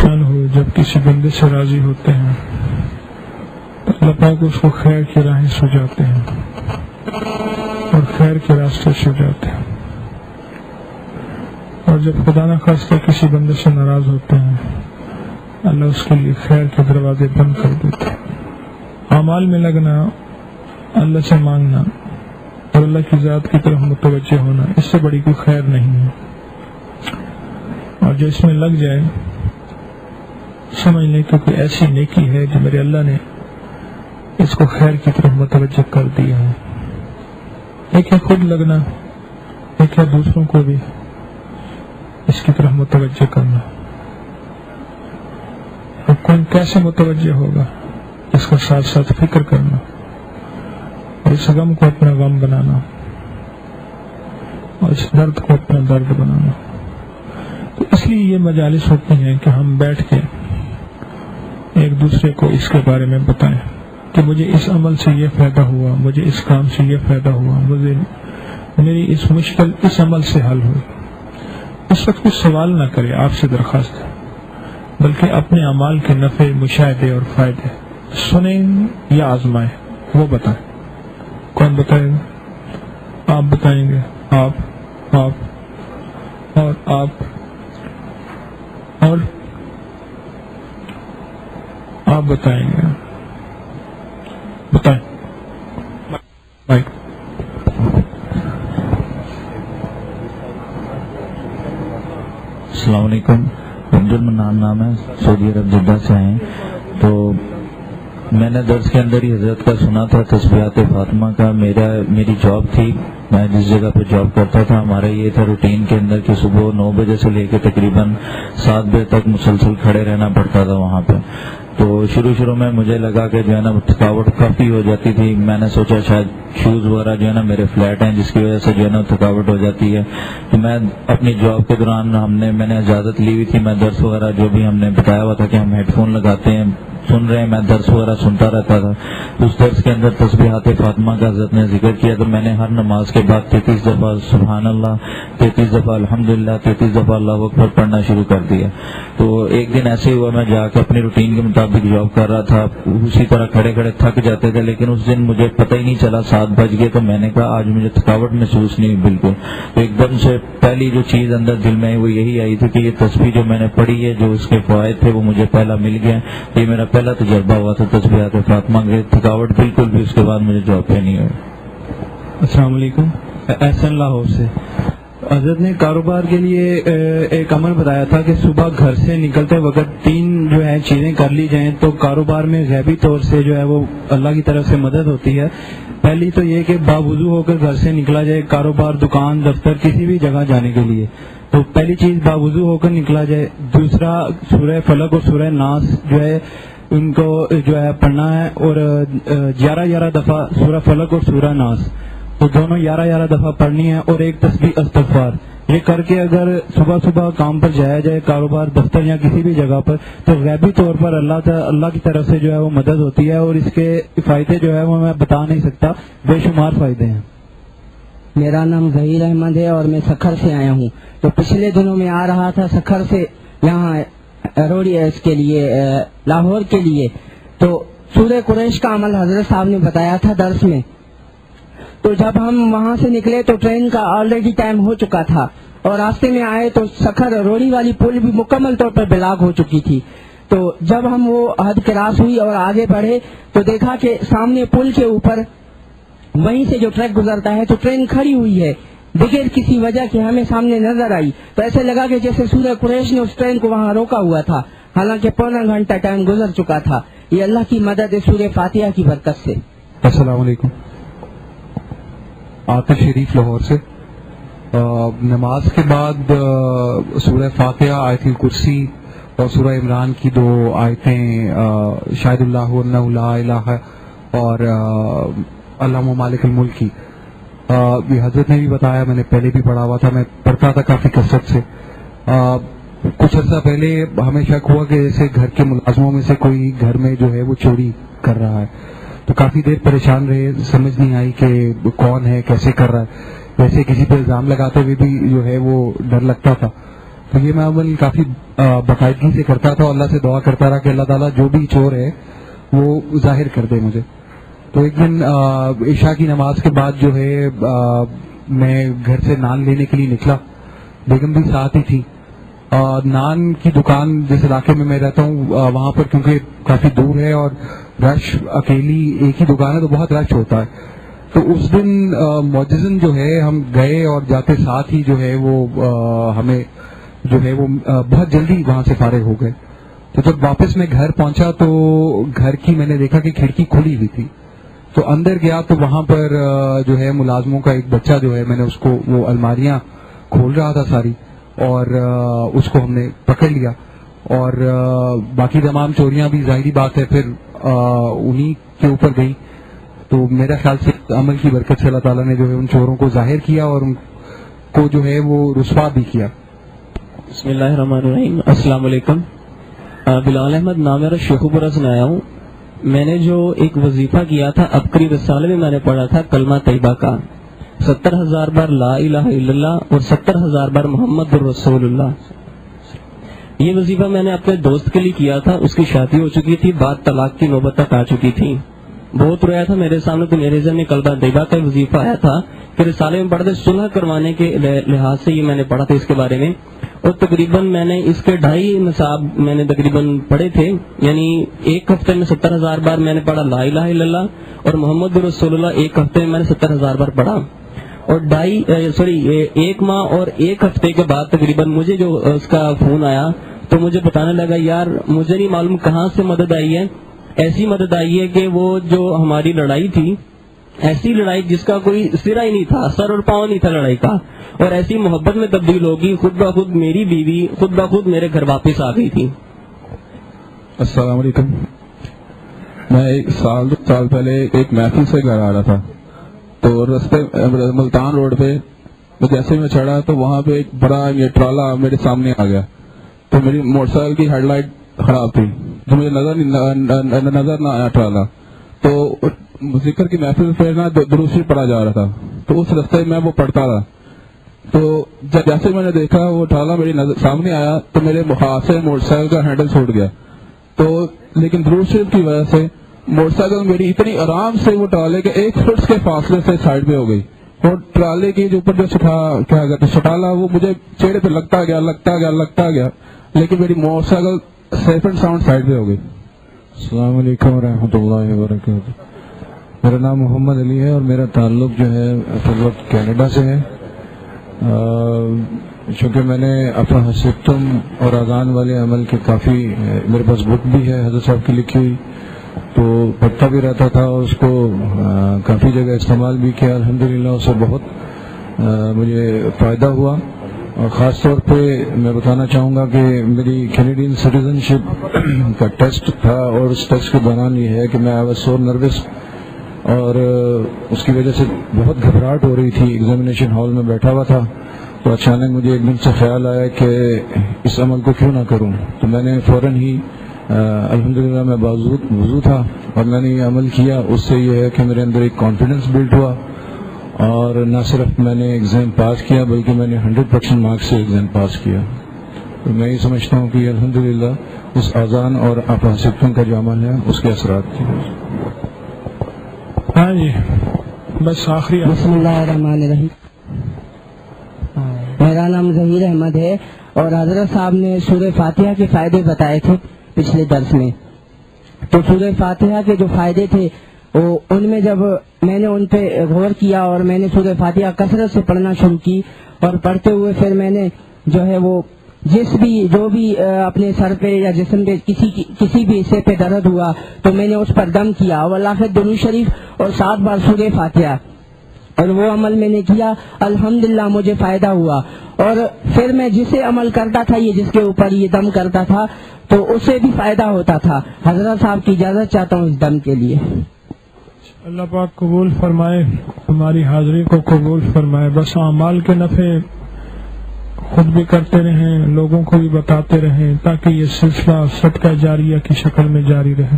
شان ہو جب کسی بندے سے راضی ہوتے ہیں تو اللہ پاک اس کو خیر کی راہیں سجاتے ہیں اور خیر کے راستے سجاتے ہیں، اور جب خدا نہ خواستہ کسی بندے سے ناراض ہوتے ہیں اللہ اس کے لیے خیر کے دروازے بند کر دیتے ہیں۔ اعمال میں لگنا، اللہ سے مانگنا اور اللہ کی ذات کی طرف متوجہ ہونا، اس سے بڑی کوئی خیر نہیں ہے، اور جو اس میں لگ جائے سمجھ لیں کہ کوئی ایسی نیکی ہے جو میرے اللہ نے اس کو خیر کی طرف متوجہ کر دیا ہے۔ ایک ہے خود لگنا، ایک ہے دوسروں کو بھی اس کی طرف متوجہ کرنا۔ اور کون کیسے متوجہ ہوگا، اس کا ساتھ ساتھ فکر کرنا اور اس غم کو اپنا غم بنانا اور اس درد کو اپنا درد بنانا۔ تو اس لیے یہ مجالس ہوتی ہیں کہ ہم بیٹھ کے ایک دوسرے کو اس کے بارے میں بتائیں کہ مجھے اس عمل سے یہ فائدہ ہوا، مجھے اس کام سے یہ فائدہ ہوا، مجھے میری اس مشکل اس عمل سے حل ہوئی۔ اس وقت کچھ سوال نہ کرے، آپ سے درخواست ہے، بلکہ اپنے اعمال کے نفع، مشاہدے اور فائدے سنیں یا آزمائیں، وہ بتائیں۔ کون بتائے گا؟ آپ بتائیں گے، آپ اور آپ اور آپ بتائیں گے، بتائیں۔ السلام علیکم، عبد المنان نام ہے، سعودی عرب جدہ سے ہیں۔ تو میں نے درس کے اندر ہی حضرت کا سنا تھا تسبیحات فاطمہ کا۔ میری جاب تھی، میں جس جگہ پہ جاب کرتا تھا ہمارا یہ تھا روٹین کے اندر کہ صبح 9 بجے سے لے کے تقریباً 7 بجے تک مسلسل کھڑے رہنا پڑتا تھا وہاں پہ۔ تو شروع میں مجھے لگا کہ جو ہے نا تھکاوٹ کافی ہو جاتی تھی۔ میں نے سوچا شاید شوز وغیرہ جو ہے نا میرے فلیٹ ہیں جس کی وجہ سے جو ہے نا تھکاوٹ ہو جاتی ہے۔ تو میں اپنی جاب کے دوران میں نے اجازت لی ہوئی تھی، میں درس وغیرہ جو بھی ہم نے بتایا ہوا تھا کہ ہم ہیڈ فون لگاتے ہیں، سن رہے ہیں، میں درس وغیرہ سنتا رہتا تھا۔ اس درس کے اندر تسبیحات فاطمہ کا حضرت نے ذکر کیا تو میں نے ہر نماز کے بعد 33 دفعہ سبحان اللہ، 33 دفعہ الحمدللہ، 33 دفعہ اللہ اکبر پڑھنا شروع کر دیا۔ تو ایک دن ایسے ہوا، میں جا کے اپنی روٹین کے مطابق جاب کر رہا تھا، اسی طرح کھڑے کھڑے تھک جاتے تھے، لیکن اس دن مجھے پتہ ہی نہیں چلا 7 بج گئے۔ تو میں نے کہا آج مجھے تھکاوٹ محسوس نہیں ہوئی بالکل۔ تو ایک دم سے پہلی جو چیز اندر دل میں وہ یہی آئی تھی کہ یہ تسبیح جو میں نے پڑھی ہے، جو اس کے فوائد تھے وہ مجھے پہلا مل گیا۔ یہ میرا پہلا تجربہ ہوا تھا تسبیحات فاطمہ کی۔ تھکاوٹ بالکل بھی اس کے بعد مجھے جاب پہ نہیں ہوئی۔ السلام علیکم، احسن لاہور سے۔ حضرت نے کاروبار کے لیے ایک عمل بتایا تھا کہ صبح گھر سے نکلتے وقت 3 جو ہے چیزیں کر لی جائیں تو کاروبار میں غیبی طور سے جو ہے وہ اللہ کی طرف سے مدد ہوتی ہے۔ پہلی تو یہ کہ باوضو ہو کر گھر سے نکلا جائے کاروبار، دکان، دفتر، کسی بھی جگہ جانے کے لیے، تو پہلی چیز باوضو ہو کر نکلا جائے۔ دوسرا سورہ فلق اور سورہ ناس جو ہے ان کو جو ہے پڑھنا ہے، اور 11 دفعہ سورہ فلق اور سورہ ناس، تو دونوں 11 دفعہ پڑھنی ہے، اور ایک تسبیح استغفار۔ یہ کر کے اگر صبح کام پر جایا جائے، کاروبار، دفتر یا کسی بھی جگہ پر، تو غیبی طور پر اللہ کی طرف سے جو ہے وہ مدد ہوتی ہے، اور اس کے فائدے جو ہے وہ میں بتا نہیں سکتا، بے شمار فائدے ہیں۔ میرا نام ظہیر احمد ہے اور میں سکھر سے آیا ہوں۔ تو پچھلے دنوں میں آ رہا تھا سکھر سے یہاں روڑی اس کے لیے لاہور کے لیے، تو سورہ قریش کا عمل حضرت صاحب نے بتایا تھا درس میں۔ تو جب ہم وہاں سے نکلے تو ٹرین کا آلریڈی ٹائم ہو چکا تھا، اور راستے میں آئے تو سکھر روڑی والی پل بھی مکمل طور پر بلاک ہو چکی تھی۔ تو جب ہم وہ حد کراس ہوئی اور آگے بڑھے تو دیکھا کہ سامنے پل کے اوپر وہیں سے جو ٹرک گزرتا ہے تو ٹرین کھڑی ہوئی ہے بغیر کسی وجہ کے، ہمیں سامنے نظر آئی تو ایسے لگا کہ جیسے سورہ قریش نے اس ٹرین کو وہاں روکا ہوا تھا، حالانکہ پونا گھنٹہ ٹائم گزر چکا تھا۔ یہ اللہ کی مدد ہے سورہ فاتحہ کی برکت سے۔ السلام علیکم، عاطف شریف لاہور سے۔ نماز کے بعد سورہ فاتحہ، آیت الکرسی اور سورہ عمران کی 2 آیتیں، شاہد اللہ انہ لا الہ اور اللہم مالک الملک کی، یہ حضرت نے بھی بتایا، میں نے پہلے بھی پڑھا ہوا تھا، میں پڑھتا تھا کافی کثرت سے۔ کچھ عرصہ پہلے ہمیں شک ہوا کہ جیسے گھر کے ملازموں میں سے کوئی گھر میں جو ہے وہ چوری کر رہا ہے، تو کافی دیر پریشان رہے، سمجھ نہیں آئی کہ کون ہے، کیسے کر رہا ہے۔ ویسے کسی پہ الزام لگاتے ہوئے بھی جو ہے وہ ڈر لگتا تھا۔ تو یہ میں عمل کافی باقاعدگی سے کرتا تھا اور اللہ سے دعا کرتا رہا کہ اللہ تعالیٰ جو بھی چور ہے وہ ظاہر کر دے مجھے. تو ایک دن عشاء کی نماز کے بعد جو ہے میں گھر سے نان لینے کے لیے نکلا. بیگم بھی ساتھ ہی تھی. نان کی دکان جس علاقے میں میں رہتا ہوں وہاں پر کیونکہ کافی دور ہے اور رش اکیلی ایک ہی دکان ہے تو بہت رش ہوتا ہے. تو اس دن معجزن جو ہے ہم گئے اور جاتے ساتھ ہی جو ہے وہ ہمیں جو ہے وہ بہت جلدی وہاں سے فارغ ہو گئے. تو جب واپس میں گھر پہنچا تو گھر کی میں نے دیکھا کہ کھڑکی کھلی ہوئی تھی. تو اندر گیا تو وہاں پر جو ہے ملازموں کا ایک بچہ جو ہے میں نے اس کو وہ الماریاں کھول رہا تھا ساری اور اس کو ہم نے پکڑ لیا. اور باقی تمام چوریاں بھی ظاہری بات ہے پھر انہی کے اوپر گئی. تو میرا خیال سے عمل کی برکت سے اللہ تعالیٰ نے جو ہے ان چوروں کو ظاہر کیا اور ان کو جو ہے وہ رسوا بھی کیا. بسم اللہ الرحمن الرحیم. السلام علیکم. بلال احمد نام میرا شیخو پورہ سے آیا ہوں. میں نے جو ایک وظیفہ کیا تھا ابکری رسالے میں نے پڑھا تھا کلمہ طیبہ کا 70,000 بار لا الہ الا اللہ اور 70,000 بار محمد الرسول اللہ. یہ وظیفہ میں نے اپنے دوست کے لیے کیا تھا. اس کی شادی ہو چکی تھی, بات طلاق کی نوبت تک آ چکی تھی. بہت رویا تھا میرے سامنے. تو میرے ذہن میں کلمہ طیبہ کا وظیفہ آیا تھا کہ رسالے میں پڑھتے صلح کروانے کے لحاظ سے یہ میں نے پڑھا تھا اس کے بارے میں. اور تقریباً میں نے اس کے 2.5 نصاب میں نے تقریباً پڑھے تھے. یعنی ایک ہفتے میں 70,000 بار میں نے پڑھا لا الہ الا اللہ اور محمد رسول اللہ. ایک ہفتے میں نے 70,000 بار پڑھا. اور 1 ماہ اور 1 ہفتے کے بعد تقریباً مجھے جو اس کا فون آیا تو مجھے بتانے لگا یار مجھے نہیں معلوم کہاں سے مدد آئی ہے. ایسی مدد آئی ہے کہ وہ جو ہماری لڑائی تھی, ایسی لڑائی جس کا کوئی سرا ہی نہیں تھا, سر اور پاؤں نہیں تھا لڑائی کا, اور ایسی محبت میں تبدیل ہوگی. خود بخود میری بیوی خود بخود میرے گھر واپس آ گئی تھی. السلام علیکم. میں 1 سال 2 سال پہلے ایک محفل سے گھر آ رہا تھا. تو رستے ملتان روڈ پہ جیسے میں چڑھا تو وہاں پہ ایک بڑا یہ ٹرالا میرے سامنے آ گیا. تو میری موٹر سائیکل کی ہیڈ لائٹ خراب تھی تو مجھے نظر نہ آیا ٹرالا. تو ذکر کی محفل پہ نا درود شریف پڑھا جا رہا تھا. تو اس رستے میں وہ پڑھتا رہا. تو جیسے میں نے دیکھا وہ ٹرالا میری سامنے آیا تو میرے ہاتھ سے موٹر سائیکل کا ہینڈل چھوٹ گیا. تو لیکن درود شریف کی وجہ سے موٹر سائیکل میری اتنی آرام سے وہ ٹرالے کے 1 فٹ کے فاصلے سے سائڈ پہ ہو گئی. اور ٹرالے کے جو اوپر جو سٹالا وہ مجھے چہرے پہ لگتا گیا لیکن میری motorcycle safe and sound side پہ ہو گئی. السلام علیکم ورحمۃ اللہ وبرکاتہ. میرا نام محمد علی ہے اور میرا تعلق جو ہے اس وقت کینیڈا سے ہے. چونکہ میں نے اپنا حسیتم اور اذان والے عمل کے کافی میرے پاس بک بھی ہے حضرت صاحب کی لکھی ہوئی, تو پڑھتا بھی رہتا تھا اور اس کو کافی جگہ استعمال بھی کیا. الحمدللہ اس سے بہت مجھے فائدہ ہوا. اور خاص طور پہ میں بتانا چاہوں گا کہ میری کینیڈین سٹیزن شپ کا ٹیسٹ تھا اور اس ٹیسٹ کے دوران یہ ہے کہ میں آئی واز سو نروس اور اس کی وجہ سے بہت گھبراہٹ ہو رہی تھی. ایگزامینیشن ہال میں بیٹھا ہوا تھا تو اچانک مجھے ایک دن سے خیال آیا کہ اس عمل کو کیوں نہ کروں. تو میں نے فوراً ہی الحمدللہ میں وضو تھا اور میں نے یہ عمل کیا. اس سے یہ ہے کہ میرے اندر ایک کانفیڈنس بلڈ ہوا اور نہ صرف میں نے ایگزام پاس کیا بلکہ میں نے 100% مارکس سے ایگزام پاس کیا. تو میں یہ سمجھتا ہوں کہ الحمدللہ اس اذان اور اپاسکتوں کا جو عمل ہے اس کے اثرات تھے. ہاں جی بس آخری. بسم اللہ الرحمن الرحیم. میرا نام ظہیر احمد ہے اور حضرت صاحب نے سورہ فاتحہ کے فائدے بتائے تھے پچھلے درس میں. تو سورہ فاتحہ کے جو فائدے تھے وہ ان میں جب میں نے ان پہ غور کیا اور میں نے سورہ فاتحہ کثرت سے پڑھنا شروع کی اور پڑھتے ہوئے پھر میں نے جو ہے وہ جو بھی اپنے سر پہ یا جسم پہ کسی بھی حصے پہ درد ہوا تو میں نے اس پر دم کیا اور آخر درود شریف اور 7 بار سورہ فاتحہ اور وہ عمل میں نے کیا. الحمدللہ مجھے فائدہ ہوا. اور پھر میں جسے عمل کرتا تھا یہ جس کے اوپر یہ دم کرتا تھا تو اسے بھی فائدہ ہوتا تھا. حضرت صاحب کی اجازت چاہتا ہوں اس دم کے لیے. اللہ پاک قبول فرمائے, ہماری حاضری کو قبول فرمائے. بس اعمال کے نفع خود بھی کرتے رہیں, لوگوں کو بھی بتاتے رہیں تاکہ یہ سلسلہ صدقہ جاریہ کی شکل میں جاری رہے.